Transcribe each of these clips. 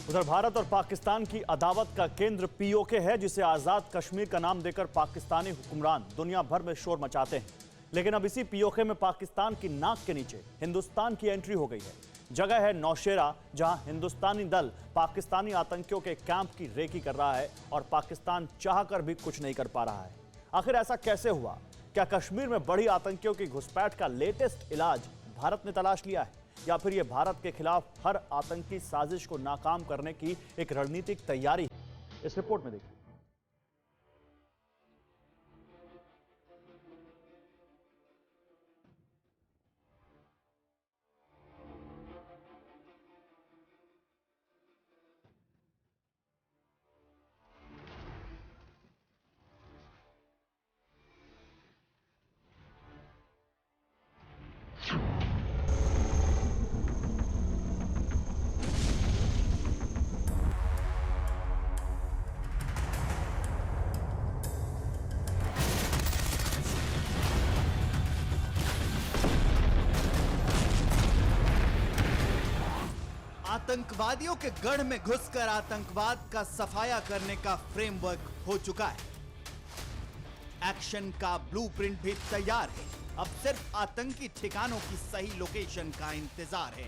उधर भारत और पाकिस्तान की अदावत का केंद्र पीओके है, जिसे आजाद कश्मीर का नाम देकर पाकिस्तानी हुक्मरान दुनिया भर में शोर मचाते हैं। लेकिन अब इसी पीओके में पाकिस्तान की नाक के नीचे हिंदुस्तान की एंट्री हो गई है। जगह है नौशेरा, जहां हिंदुस्तानी दल पाकिस्तानी आतंकियों के कैंप की रेकी कर रहा है और पाकिस्तान चाहकर भी कुछ नहीं कर पा रहा है। आखिर ऐसा कैसे हुआ? क्या कश्मीर में बड़ी आतंकियों की घुसपैठ का लेटेस्ट इलाज भारत ने तलाश लिया है, या फिर यह भारत के खिलाफ हर आतंकी साजिश को नाकाम करने की एक रणनीतिक तैयारी है? इस रिपोर्ट में देखिए। आतंकवादियों के गढ़ में घुसकर आतंकवाद का सफाया करने का फ्रेमवर्क हो चुका है। एक्शन का ब्लूप्रिंट भी तैयार है। अब सिर्फ आतंकी ठिकानों की सही लोकेशन का इंतजार है।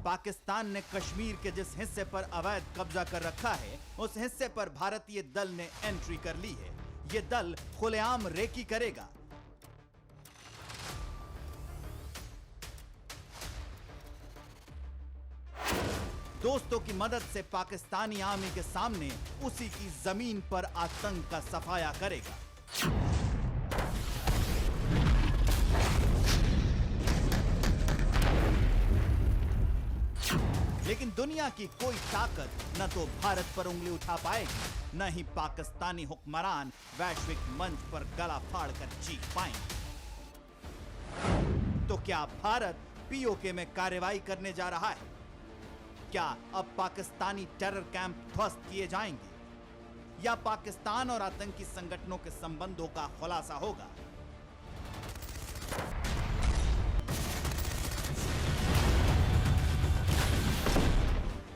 पाकिस्तान ने कश्मीर के जिस हिस्से पर अवैध कब्जा कर रखा है, उस हिस्से पर भारतीय दल ने एंट्री कर ली है। यह दल खुलेआम रेकी करेगा। दोस्तों की मदद से पाकिस्तानी आर्मी के सामने उसी की जमीन पर आतंक का सफाया करेगा। लेकिन दुनिया की कोई ताकत न तो भारत पर उंगली उठा पाएगी, न ही पाकिस्तानी हुक्मरान वैश्विक मंच पर गला फाड़कर चीख पाएंगे। तो क्या भारत पीओके में कार्रवाई करने जा रहा है? क्या अब पाकिस्तानी टेरर कैंप ध्वस्त किए जाएंगे, या पाकिस्तान और आतंकी संगठनों के संबंधों का खुलासा होगा?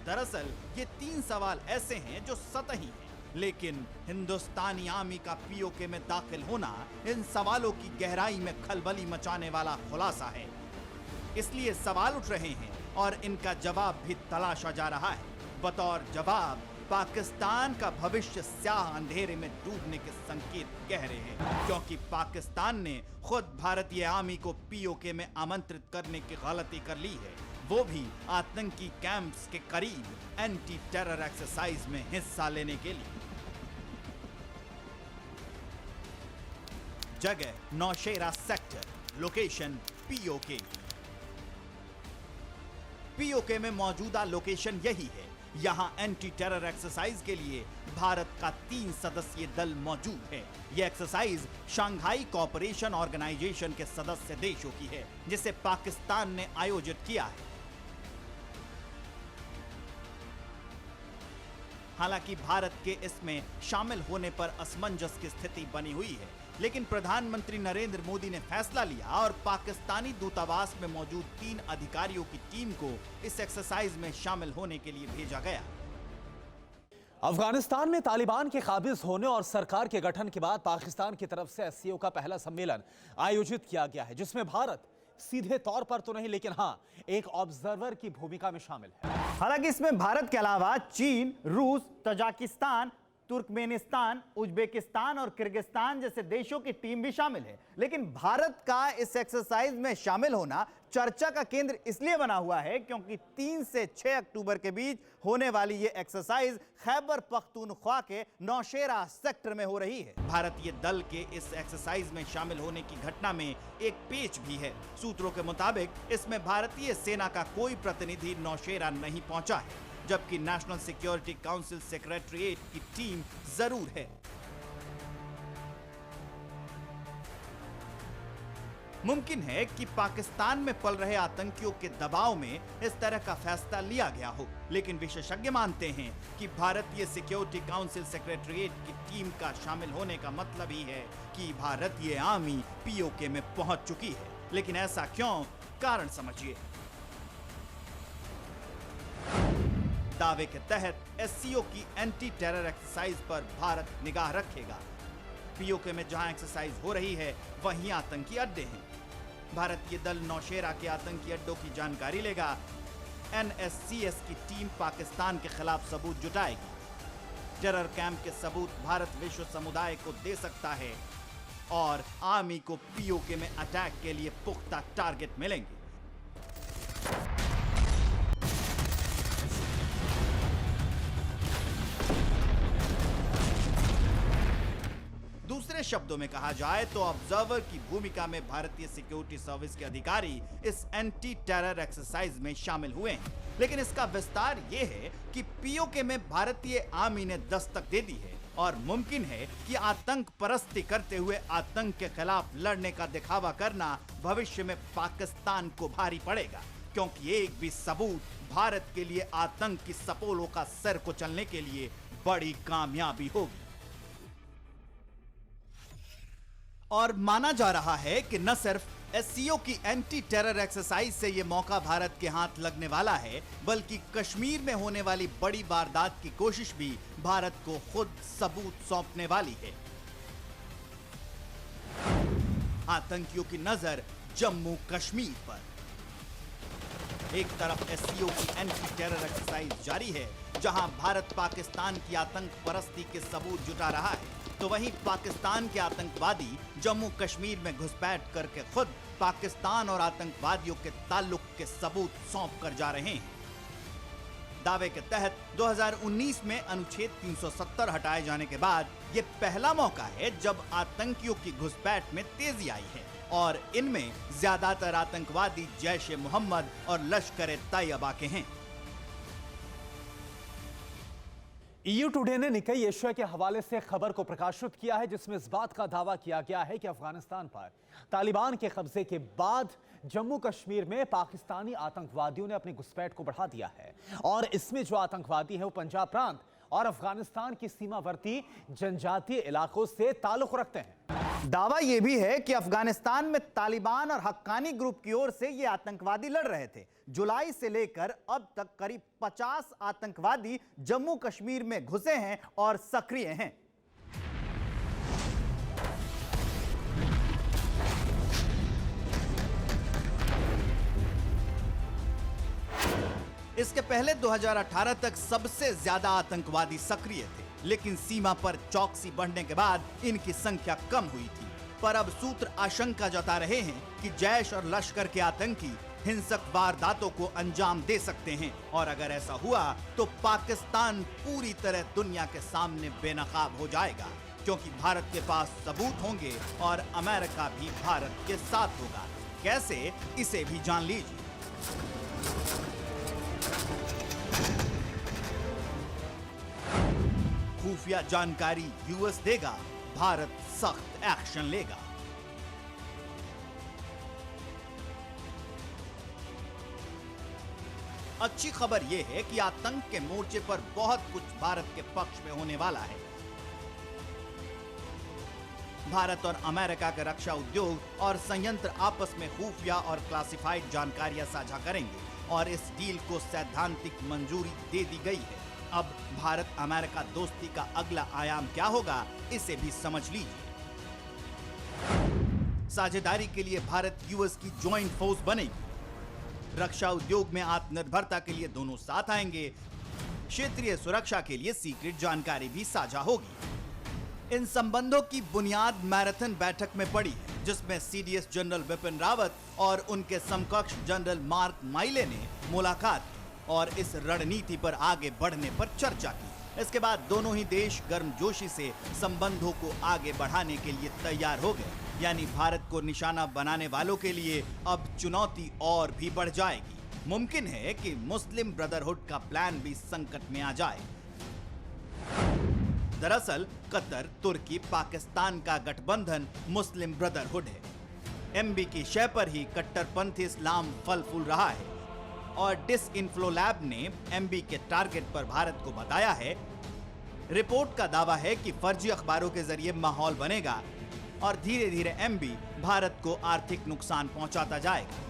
दरअसल ये तीन सवाल ऐसे हैं जो सतही हैं, लेकिन हिंदुस्तानी आर्मी का पीओके में दाखिल होना इन सवालों की गहराई में खलबली मचाने वाला खुलासा है। इसलिए सवाल उठ रहे हैं और इनका जवाब भी तलाशा जा रहा है। बतौर जवाब, पाकिस्तान का भविष्य स्याह अंधेरे में डूबने के संकेत गहरे हैं, क्योंकि पाकिस्तान ने खुद भारतीय आर्मी को पीओके में आमंत्रित करने की गलती कर ली है, वो भी आतंकी कैंप्स के करीब एंटी टेरर एक्सरसाइज में हिस्सा लेने के लिए। जगह Naushera sector, location PoK. PoK में मौजूदा लोकेशन यही है। यहां एंटी टेरर एक्सरसाइज के लिए भारत का 3 सदस्यीय दल मौजूद है। यह एक्सरसाइज शंघाई कोऑपरेशन ऑर्गेनाइजेशन के सदस्य देशों की है, जिसे पाकिस्तान ने आयोजित किया है। हालांकि भारत के इसमें शामिल होने पर असमंजस की स्थिति बनी हुई है, लेकिन प्रधानमंत्री नरेंद्र मोदी ने फैसला लिया और पाकिस्तानी दूतावास में मौजूद 3 अधिकारियों की टीम को इस एक्सरसाइज में शामिल होने के लिए भेजा गया। अफगानिस्तान में तालिबान के काबिज होने और सरकार के गठन के बाद पाकिस्तान की तरफ से एससीओ का पहला सम्मेलन आयोजित किया गया है, जिसमें भारत सीधे तौर पर तो नहीं, लेकिन हां, एक ऑब्जर्वर की भूमिका में शामिल है। हालांकि इसमें भारत के अलावा चीन, रूस, तजाकिस्तान, तुर्कमेनिस्तान, उज्बेकिस्तान और किर्गिस्तान जैसे देशों की टीम भी शामिल है। लेकिन भारत का इस एक्सरसाइज में शामिल होना चर्चा का केंद्र इसलिए बना हुआ है क्योंकि 3 से 6 अक्टूबर के बीच होने वाली ये एक्सरसाइज खैबर पख्तूनख्वा के नौशेरा सेक्टर में हो रही है। भारतीय दल के इस एक्सरसाइज में शामिल होने की घटना में एक पेच भी है। सूत्रों के मुताबिक इसमें भारतीय सेना का कोई प्रतिनिधि नौशेरा नहीं पहुंचा है, जबकि नेशनल सिक्योरिटी काउंसिल सेक्रेटरीट की टीम जरूर है। मुमकिन है कि पाकिस्तान में पल रहे आतंकियों के दबाव में इस तरह का फैसला लिया गया हो, लेकिन विशेषज्ञ मानते हैं कि भारतीय सिक्योरिटी काउंसिल सेक्रेटरीट की टीम का शामिल होने का मतलब ही है कि भारतीय आर्मी पीओके में पहुंच चुकी है। लेकिन ऐसा क्यों, कारण समझिए। दावे के तहत एससीओ की एंटी टेरर एक्सरसाइज पर भारत निगाह रखेगा। पीओके में जहां एक्सरसाइज हो रही है वहीं आतंकी अड्डे हैं। भारतीय दल नौशेरा के आतंकी अड्डों की जानकारी लेगा। एनएससीएस की टीम पाकिस्तान के खिलाफ सबूत जुटाएगी। टेरर कैंप के सबूत भारत विश्व समुदाय को दे सकता है और आर्मी को पीओके में अटैक के लिए पुख्ता टारगेट मिलेंगे। दूसरे शब्दों में कहा जाए तो ऑब्जर्वर की भूमिका में भारतीय सिक्योरिटी सर्विस के अधिकारी इस एंटी टेरर एक्सरसाइज में शामिल हुए हैं। लेकिन इसका विस्तार यह है कि पीओके में भारतीय आर्मी ने दस्तक दे दी है और मुमकिन है कि आतंक परस्ती करते हुए आतंक के खिलाफ लड़ने का दिखावा करना भविष्य में पाकिस्तान को भारी पड़ेगा, क्योंकि एक भी सबूत भारत के लिए आतंक की सपोलों का सर को चलने के लिए बड़ी कामयाबी होगी। और माना जा रहा है कि न सिर्फ एससीओ की एंटी टेरर एक्सरसाइज से यह मौका भारत के हाथ लगने वाला है, बल्कि कश्मीर में होने वाली बड़ी वारदात की कोशिश भी भारत को खुद सबूत सौंपने वाली है। आतंकियों की नजर जम्मू कश्मीर पर। एक तरफ एससीओ की एंटी टेरर एक्सरसाइज जारी है, जहां भारत पाकिस्तान की आतंक परस्ती के सबूत जुटा रहा है, तो वहीं पाकिस्तान के आतंकवादी जम्मू कश्मीर में घुसपैठ करके खुद पाकिस्तान और आतंकवादियों के ताल्लुक के सबूत सौंप कर जा रहे हैं। दावे के तहत 2019 में अनुच्छेद 370 हटाए जाने के बाद ये पहला मौका है जब आतंकियों की घुसपैठ में तेजी आई है और इनमें ज्यादातर आतंकवादी जैश ए मोहम्मद और लश्कर ए तैयबा के हैं। EU टुडे ने निकाई एशिया के हवाले से खबर को प्रकाशित किया है, जिसमें इस बात का दावा किया गया है कि अफगानिस्तान पर तालिबान के कब्जे के बाद जम्मू कश्मीर में पाकिस्तानी आतंकवादियों ने अपनी घुसपैठ को बढ़ा दिया है और इसमें जो आतंकवादी हैं वो पंजाब प्रांत और अफगानिस्तान की सीमावर्ती जनजातीय इलाकों से ताल्लुक रखते हैं। दावा यह भी है कि अफगानिस्तान में तालिबान और हक्कानी ग्रुप की ओर से ये आतंकवादी लड़ रहे थे। जुलाई से लेकर अब तक करीब 50 आतंकवादी जम्मू कश्मीर में घुसे हैं और सक्रिय हैं। इसके पहले 2018 तक सबसे ज्यादा आतंकवादी सक्रिय थे, लेकिन सीमा पर चौकसी बढ़ने के बाद इनकी संख्या कम हुई थी। पर अब सूत्र आशंका जता रहे हैं कि जैश और लश्कर के आतंकी हिंसक वारदातों को अंजाम दे सकते हैं और अगर ऐसा हुआ तो पाकिस्तान पूरी तरह दुनिया के सामने बेनकाब हो जाएगा, क्योंकि भारत के पास सबूत होंगे और अमेरिका भी भारत के साथ होगा। कैसे, इसे भी जान लीजिए। खुफिया जानकारी यूएस देगा, भारत सख्त एक्शन लेगा। अच्छी खबर यह है कि आतंक के मोर्चे पर बहुत कुछ भारत के पक्ष में होने वाला है। भारत और अमेरिका के रक्षा उद्योग और संयंत्र आपस में खुफिया और क्लासिफाइड जानकारियां साझा करेंगे और इस डील को सैद्धांतिक मंजूरी दे दी गई है। अब भारत अमेरिका दोस्ती का अगला आयाम क्या होगा, इसे भी समझ लीजिए। साझेदारी के लिए भारत यूएस की ज्वाइंट फोर्स बनेगी। रक्षा उद्योग में आत्मनिर्भरता के लिए दोनों साथ आएंगे। क्षेत्रीय सुरक्षा के लिए सीक्रेट जानकारी भी साझा होगी। इन संबंधों की बुनियाद मैराथन बैठक में पड़ी है, जिसमें सीडीएस जनरल बिपिन रावत और उनके समकक्ष जनरल मार्क माइले ने मुलाकात की और इस रणनीति पर आगे बढ़ने पर चर्चा की। इसके बाद दोनों ही देश गर्मजोशी से संबंधों को आगे बढ़ाने के लिए तैयार हो गए। यानी भारत को निशाना बनाने वालों के लिए अब चुनौती और भी बढ़ जाएगी। मुमकिन है कि मुस्लिम ब्रदरहुड का प्लान भी संकट में आ जाए। दरअसल कतर, तुर्की, पाकिस्तान का गठबंधन मुस्लिम ब्रदरहुड है। एमबी की शय पर ही कट्टरपंथी इस्लाम फल फूल रहा है और डिसइंफ्लो लैब ने एमबी के टारगेट पर भारत को बताया है। रिपोर्ट का दावा है कि फर्जी अखबारों के जरिए माहौल बनेगा और धीरे धीरे एमबी भारत को आर्थिक नुकसान पहुंचाता जाएगा।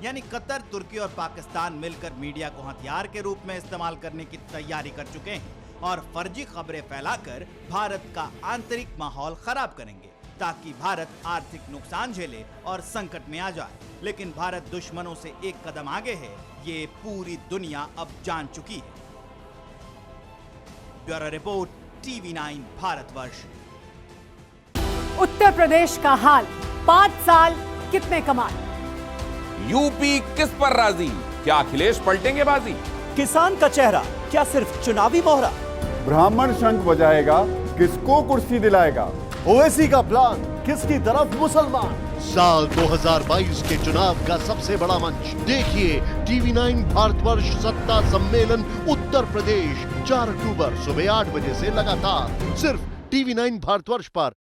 यानी कतर, तुर्की और पाकिस्तान मिलकर मीडिया को हथियार के रूप में इस्तेमाल करने की तैयारी कर चुके हैं और फर्जी खबरें फैलाकर भारत का आंतरिक माहौल खराब करेंगे ताकि भारत आर्थिक नुकसान झेले और संकट में आ जाए। लेकिन भारत दुश्मनों से एक कदम आगे है, ये पूरी दुनिया अब जान चुकी है। Bureau report, TV9 Bharatvarsh. Uttar Pradesh का हाल, 5 साल कितने कमाल। यूपी किस पर राजी, क्या अखिलेश पलटेंगे बाजी। किसान का चेहरा क्या सिर्फ चुनावी मोहरा। ब्राह्मण शंख बजाएगा, किसको कुर्सी दिलाएगा। ओवैसी का प्लान, किसकी तरफ मुसलमान। साल 2022 के चुनाव का सबसे बड़ा मंच देखिए TV9 भारतवर्ष सत्ता सम्मेलन उत्तर प्रदेश 4 अक्टूबर सुबह 8 बजे से लगातार सिर्फ TV9 भारतवर्ष पर।